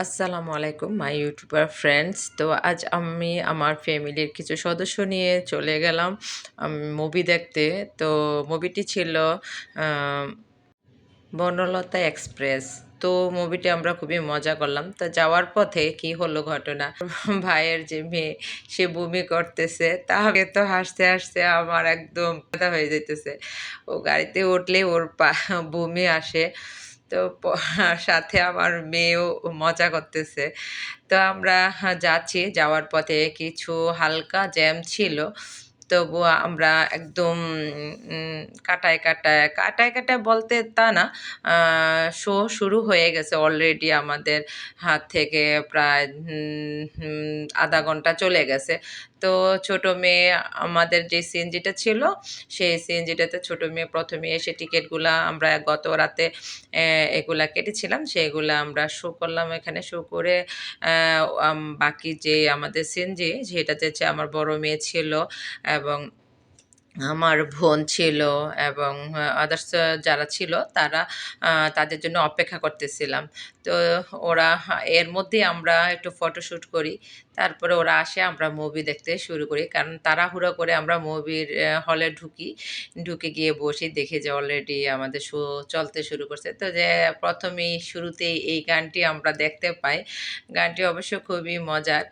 আসসালামু আলাইকুম মাই YouTuber friends. তো আজ আমি আমার ফ্যামিলির কিছু সদস্য নিয়ে চলে গেলাম মুভি দেখতে। তো মুভিটি ছিল আহ, বনলতা এক্সপ্রেস। তো মুভিটি আমরা খুবই মজা করলাম। তো যাওয়ার পথে কি হলো ঘটনা, ভাইয়ের যে মেয়ে সে বমি করতেছে, তাহলে তো হাসতে হাসতে আমার একদম ব্যথা হয়ে যাইতেছে। ও গাড়িতে উঠলে ওর বমি আসে। তো সাথে আমার মেয়েও মজা করতেছে। তো আমরা যাচ্ছি, যাওয়ার পথে কিছু হালকা জ্যাম ছিল। তবুও আমরা একদম কাটায় কাটায় কাটায় কাটায় বলতে তা না, শো শুরু হয়ে গেছে অলরেডি। আমাদের হাত থেকে প্রায় আধা ঘন্টা চলে গেছে। তো ছোট মেয়ে, আমাদের যে সিএনজিটা ছিল সেই সিএনজিটাতে ছোট মেয়ে প্রথমে এসে টিকিটগুলা আমরা গত রাতে এগুলা কেটেছিলাম, সেগুলা আমরা শো করলাম। এখানে শো করে বাকি যে আমাদের সিএনজি যেটাতে আমার বড় মেয়ে ছিল এবং আমার বোন ছিল এবং আদার্স যারা ছিল তারা, তাদের জন্য অপেক্ষা করতেছিলাম। তো ওরা, এর মধ্যে আমরা একটু ফটোশ্যুট করি, তারপরে ওরা আসে, আমরা মুভি দেখতে শুরু করি। কারণ তাড়াহুড়ো করে আমরা মুভির হলে ঢুকে গিয়ে বসি, দেখে যে অলরেডি আমাদের শো চলতে শুরু করছে। তো যে প্রথমেই শুরুতেই এই গানটি আমরা দেখতে পাই। গানটি অবশ্য খুবই মজার।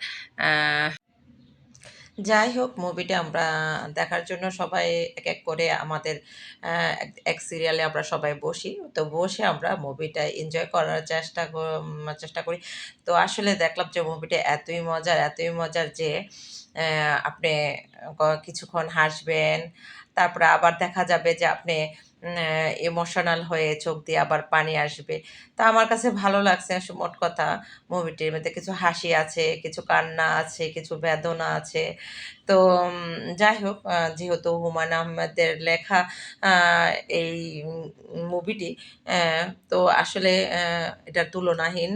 যাই হোক, মুভিটা আমরা দেখার জন্য সবাই এক এক করে আমাদের এক সিরিয়ালে আমরা সবাই বসি। তো বসে আমরা মুভিটা এনজয় করার চেষ্টা করি। তো আসলে দেখলাম যে মুভিটা এতই মজার যে আপনি কিছুক্ষণ হাসবেন, তারপরে আবার দেখা যাবে যে আপনি ইমোশনাল হয়ে চোখ দিয়ে আবার পানি আসবে। তা আমার কাছে ভালো লাগছে। মোট কথা, মুভিটির মধ্যে কিছু হাসি আছে, কিছু কান্না আছে, কিছু বেদনা আছে। তো যাই হোক, যেহেতু হুমায়ূন আহমেদের লেখা এই মুভিটি, তো আসলে এটা তুলনাহীন।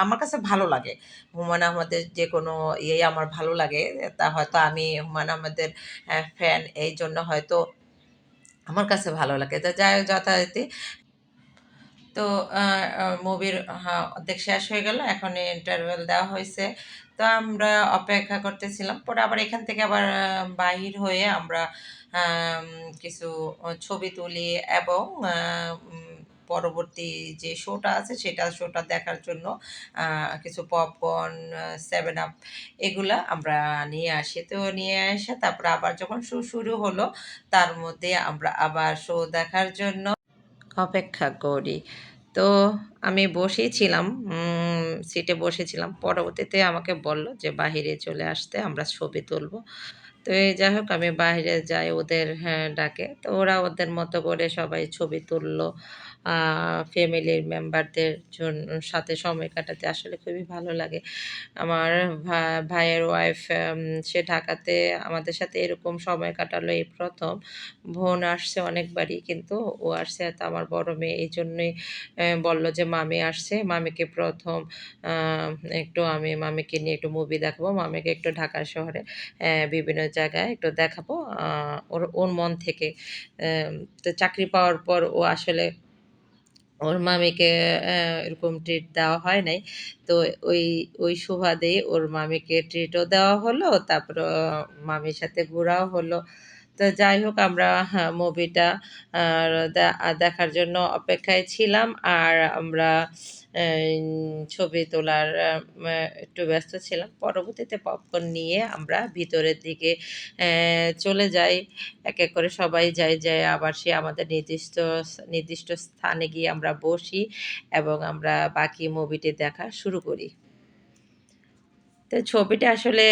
আমার কাছে ভালো লাগে হুমায়ূন আহমেদের যে কোনো ইয়েই আমার ভালো লাগে। তা হয়তো আমি হুমায়ূন আহমেদের ফ্যান, এই জন্য হয়তো আমার কাছে ভালো লাগে। তো যাই হোক, যথারীতি তো মুভির অর্ধেক শেষ হয়ে গেল, এখন ইন্টারভেল দেওয়া হয়েছে। তো আমরা অপেক্ষা করতেছিলাম, পরে আবার এখান থেকে আবার বাহির হয়ে আমরা আম, কিছু ছবি তুলি এবং পরবর্তী যে শোটা আছে শোটা দেখার জন্য কিছু পপকর্ন, 7 আপ এগুলা আমরা নিয়ে আসি। তো নিয়ে এসে তারপরে আবার যখন শো শুরু হলো, তার মধ্যে আমরা আবার শো দেখার জন্য অপেক্ষা করি। তো আমি বসেছিলাম, সিটে বসেছিলাম। পরবর্তীতে আমাকে বলল যে বাহিরে চলে আসতে, আমরা ছবি তুলব। তো এই যাই হোক, আমি বাইরে যাই ওদের ডাকে। তো ওরা ওদের মতো করে সবাই ছবি তুললো। ফ্যামিলির মেম্বারদের জন্য সাথে সময় কাটাতে আসলে খুবই ভালো লাগে। আমার ভাইয়ের ওয়াইফ, সে ঢাকাতে আমাদের সাথে এরকম সময় কাটালো এই প্রথম। বোন আসছে অনেকবারই, কিন্তু ও আসছে তো আমার বড় মেয়ে, এই জন্যই বলল যে মামি আসছে, মামিকে প্রথম আহ, একটু আমি মামিকে নিয়ে একটু মুভি দেখাবো, মামিকে একটু ঢাকা শহরে বিভিন্ন জায়গায় একটু দেখাবো। ওর ওর মন থেকে আহ, তো চাকরি পাওয়ার পর ও আসলে ওর মামিকে এরকম ট্রিট দেওয়া হয় নাই। তো ওই ওই সুবাদে ওর মামিকে ট্রিটও দেওয়া হলো, তারপর মামির সাথে ঘোরাও হলো। তো যাই হোক, আমরা মুভিটা দেখার জন্য অপেক্ষায় ছিলাম। আর আমরা ছবি তোলার একটু ব্যস্ত ছিলাম। পরবর্তীতে পপকর্ন নিয়ে আমরা ভিতরের দিকে চলে যাই। এক এক করে সবাই যাই, যায় আবার সে আমাদের নির্দিষ্ট নির্দিষ্ট স্থানে গিয়ে আমরা বসি এবং আমরা বাকি মুভিটি দেখা শুরু করি। তো ছবিটা আসলে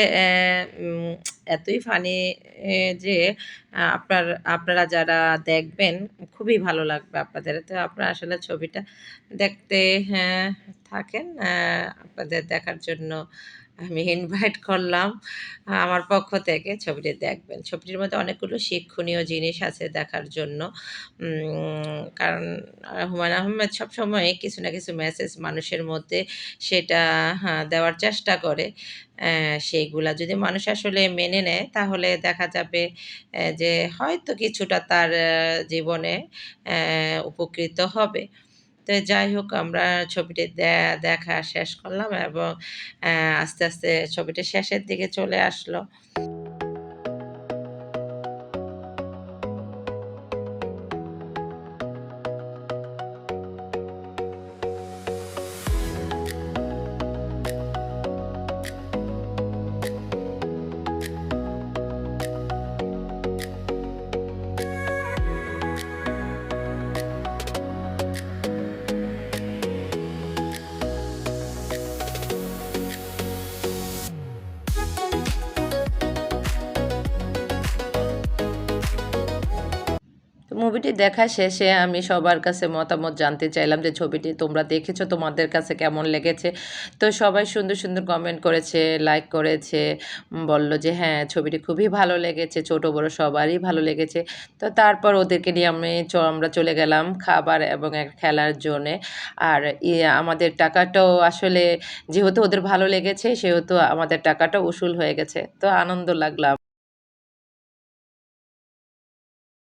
এতই ফানি যে আপনারা যারা দেখবেন খুবই ভালো লাগবে আপনাদের। তো আপনারা আসলে ছবিটা দেখতে হ্যাঁ থাকেন। আপনাদের দেখার জন্য আমি ইনভাইট করলাম। আমার পক্ষ থেকে ছবিটি দেখবেন। ছবিটির মধ্যে অনেকগুলো শিক্ষণীয় জিনিস আছে দেখার জন্য। কারণ হুমায়ূন আহমেদ সবসময় কিছু না কিছু মেসেজ মানুষের মধ্যে সেটা দেওয়ার চেষ্টা করে। সেইগুলা যদি মানুষ আসলে মেনে নেয়, তাহলে দেখা যাবে যে হয়তো কিছুটা তার জীবনে উপকৃত হবে। তো যাই হোক আমরা ছবিটি দেখা শেষ করলাম এবং আস্তে আস্তে ছবিটি শেষের দিকে চলে আসলো। তো মুভিটি দেখা শেষে আমি সবার কাছে মতামত জানতে চাইলাম যে ছবিটি তোমরা দেখেছো, তোমাদের কাছে কেমন লেগেছে? তো সবাই সুন্দর, সুন্দর কমেন্ট করেছে, লাইক করেছে, বলল যে হ্যাঁ, ছবিটি খুবই ভালো লেগেছে, ছোট বড় সবারই ভালো লেগেছে। তো তারপর ওদেরকে নিয়ে আমরা চলে গেলাম খাবার এবং খেলার জন্যে। আর আমাদের টাকাটাও আসলে যেহেতু ওদের ভালো লেগেছে সেহেতু আমাদের টাকাটা উসুল হয়ে গেছে। তো আনন্দ লাগলো।